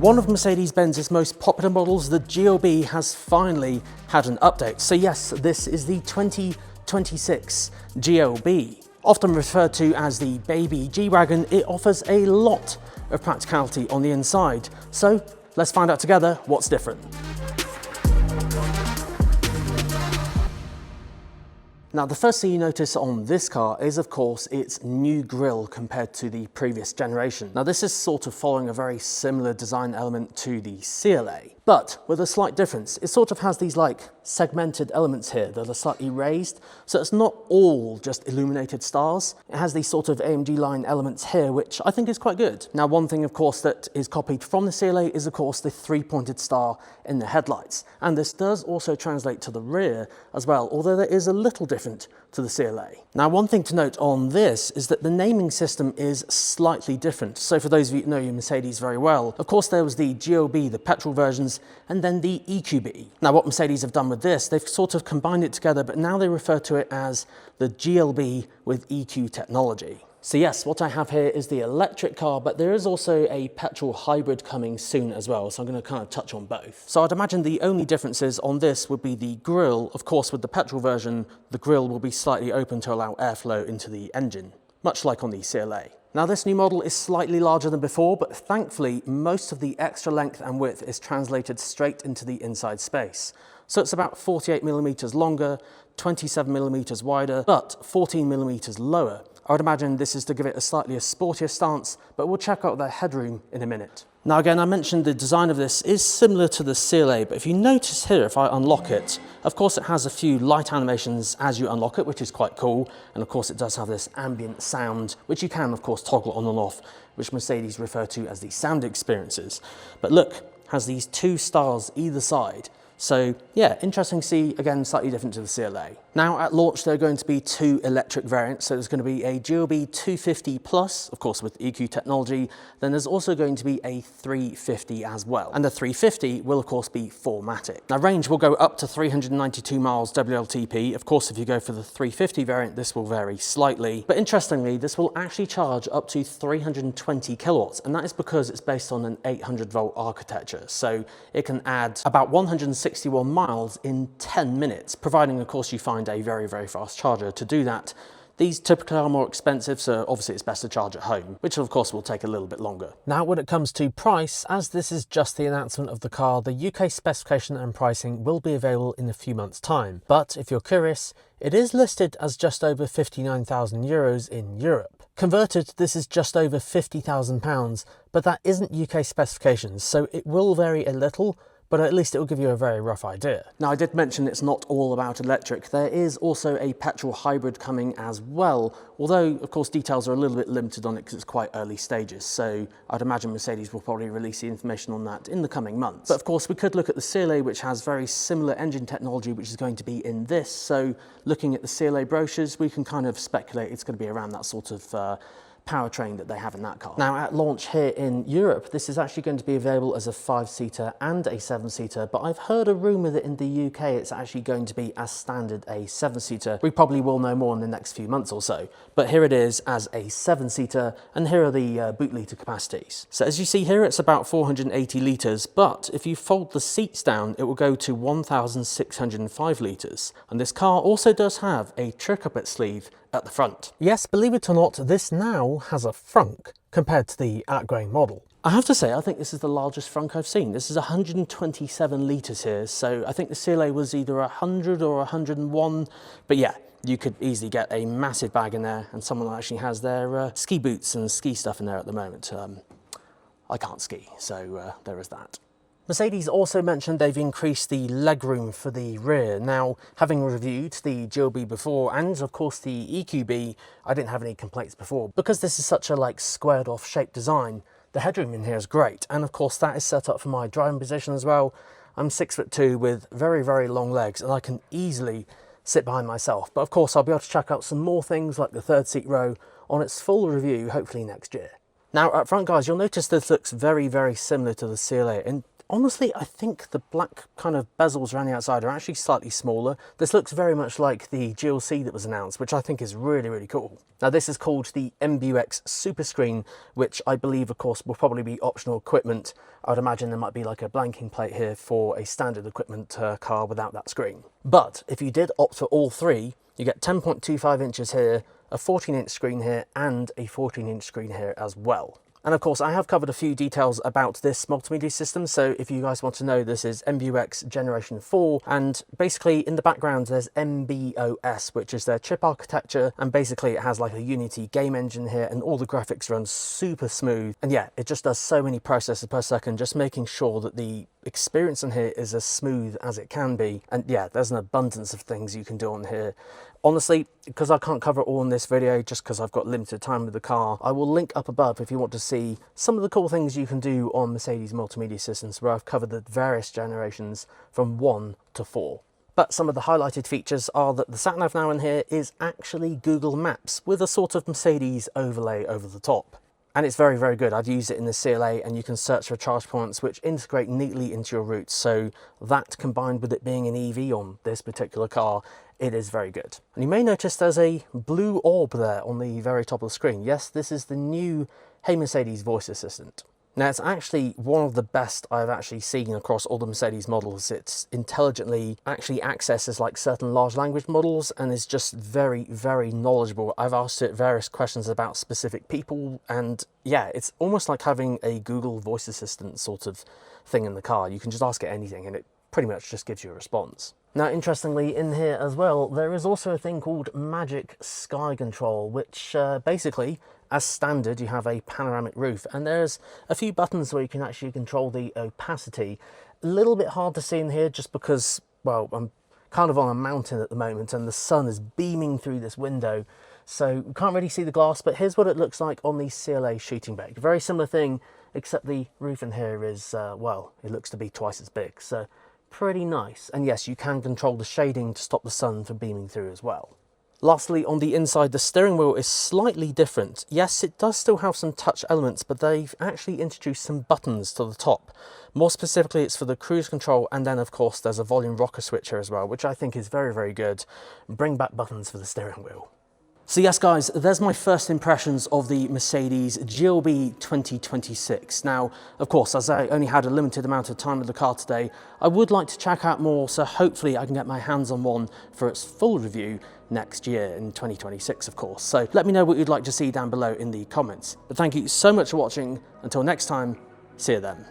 One of Mercedes-Benz's most popular models, the GLB, has finally had an update. So yes, this is the 2026 GLB. Often referred to as the baby G-Wagon, it offers a lot of practicality on the inside. So let's find out together what's different. Now, the first thing you notice on this car is, of course, its new grille compared to the previous generation. Now, this is sort of following a very similar design element to the CLA, but with a slight difference. It sort of has these like segmented elements here that are slightly raised, so it's not all just illuminated stars. It has these sort of AMG line elements here, which I think is quite good. Now, one thing, of course, that is copied from the CLA is, of course, the three-pointed star in the headlights. And this does also translate to the rear as well, although there is a little different to the CLA. Now, one thing to note on this is that the naming system is slightly different. So for those of you who know your Mercedes very well, of course there was the GLB, the petrol versions, and then the EQB. Now, what Mercedes have done with this, they've sort of combined it together, but now they refer to it as the GLB with EQ technology. So yes, what I have here is the electric car, but there is also a petrol hybrid coming soon as well, so I'm going to kind of touch on both. So I'd imagine the only differences on this would be the grille. Of course, with the petrol version, the grille will be slightly open to allow airflow into the engine, much like on the CLA. Now, this new model is slightly larger than before, but thankfully, most of the extra length and width is translated straight into the inside space. So it's about 48mm longer, 27mm wider, but 14mm lower. I would imagine this is to give it a slightly sportier stance, but we'll check out the headroom in a minute. Now again, I mentioned the design of this is similar to the CLA, but if you notice here, if I unlock it, of course it has a few light animations as you unlock it, which is quite cool. And of course it does have this ambient sound, which you can of course toggle on and off, which Mercedes refer to as the sound experiences. But look, has these two stars either side. So yeah, interesting to see, again, slightly different to the CLA. Now at launch, there are going to be two electric variants. So there's going to be a GLB 250 Plus, of course with EQ technology. Then there's also going to be a 350 as well. And the 350 will of course be 4MATIC. Now range will go up to 392 miles WLTP. Of course, if you go for the 350 variant, this will vary slightly. But interestingly, this will actually charge up to 320 kilowatts. And that is because it's based on an 800 volt architecture. So it can add about 161 miles in 10 minutes, providing of course you find a very, very fast charger to do that. These typically are more expensive, so obviously it's best to charge at home, which of course will take a little bit longer. Now, when it comes to price, as this is just the announcement of the car, the UK specification and pricing will be available in a few months' time. But if you're curious, it is listed as just over 59,000 euros in Europe. Converted, this is just over £50,000, but that isn't UK specifications, so it will vary a little, but at least it will give you a very rough idea. Now, I did mention it's not all about electric. There is also a petrol hybrid coming as well, although of course details are a little bit limited on it because it's quite early stages. So I'd imagine Mercedes will probably release the information on that in the coming months. But of course we could look at the CLA, which has very similar engine technology, which is going to be in this. So looking at the CLA brochures, we can kind of speculate it's going to be around that sort of powertrain that they have in that car. Now at launch here in Europe, this is actually going to be available as a 5-seater and a 7-seater, but I've heard a rumour that in the UK it's actually going to be as standard a 7-seater. We probably will know more in the next few months or so, but here it is as a 7-seater, and here are the boot litre capacities. So as you see here, it's about 480 litres, but if you fold the seats down, it will go to 1,605 litres. And this car also does have a trick up its sleeve at the front. Yes, believe it or not, this now has a frunk compared to the outgoing model. I have to say, I think this is the largest frunk I've seen. This is 127 litres here, so I think the CLA was either 100 or 101, but yeah, you could easily get a massive bag in there, and someone actually has their ski boots and ski stuff in there at the moment. I can't ski, so there is that. Mercedes also mentioned they've increased the legroom for the rear. Now, having reviewed the GLB before, and of course the EQB, I didn't have any complaints before. Because this is such a squared off shaped design, the headroom in here is great. And of course that is set up for my driving position as well. I'm 6'2" with very, very long legs, and I can easily sit behind myself. But of course I'll be able to check out some more things like the third seat row on its full review, hopefully next year. Now, up front, guys, you'll notice this looks very, very similar to the CLA, and Honestly, I think the black kind of bezels around the outside are actually slightly smaller. This looks very much like the GLC that was announced, which I think is really, really cool. Now this is called the MBUX Super Screen, which I believe, of course, will probably be optional equipment. I would imagine there might be like a blanking plate here for a standard equipment car without that screen. But if you did opt for all three, you get 10.25 inches here, a 14-inch screen here, and a 14-inch screen here as well. And of course, I have covered a few details about this multimedia system, so if you guys want to know, this is MBUX Generation 4, and basically in the background there's MBOS, which is their chip architecture, and basically it has like a Unity game engine here, and all the graphics run super smooth, and yeah, it just does so many processes per second, just making sure that the experience on here is as smooth as it can be. And yeah, there's an abundance of things you can do on here. Honestly, because I can't cover it all in this video, just because I've got limited time with the car, I will link up above if you want to see some of the cool things you can do on Mercedes multimedia systems, where I've covered the various generations from 1 to 4. But some of the highlighted features are that the sat-nav now in here is actually Google Maps with a sort of Mercedes overlay over the top. And it's very, very good. I've used it in the CLA, and you can search for charge points which integrate neatly into your routes. So that, combined with it being an EV on this particular car, it is very good. And you may notice there's a blue orb there on the very top of the screen. Yes, this is the new Hey Mercedes voice assistant. Now, it's actually one of the best I've actually seen across all the Mercedes models. It's intelligently actually accesses like certain large language models and is just very, very knowledgeable. I've asked it various questions about specific people, and yeah, it's almost like having a Google voice assistant sort of thing in the car. You can just ask it anything and it pretty much just gives you a response. Now, interestingly, in here as well, there is also a thing called Magic Sky Control, which basically, as standard, you have a panoramic roof, and there's a few buttons where you can actually control the opacity. A little bit hard to see in here just because, well, I'm kind of on a mountain at the moment and the sun is beaming through this window, so you can't really see the glass, but here's what it looks like on the CLA shooting bay. Very similar thing, except the roof in here is, well, it looks to be twice as big, so pretty nice. And yes, you can control the shading to stop the sun from beaming through as well. Lastly, on the inside, the steering wheel is slightly different. Yes, it does still have some touch elements, but they've actually introduced some buttons to the top. More specifically, it's for the cruise control, and then of course there's a volume rocker switch here as well, which I think is very, very good. Bring back buttons for the steering wheel. So yes guys, there's my first impressions of the Mercedes GLB 2026. Now, of course, as I only had a limited amount of time with the car today, I would like to check out more, so hopefully I can get my hands on one for its full review next year in 2026, of course. So let me know what you'd like to see down below in the comments. But thank you so much for watching. Until next time, see you then.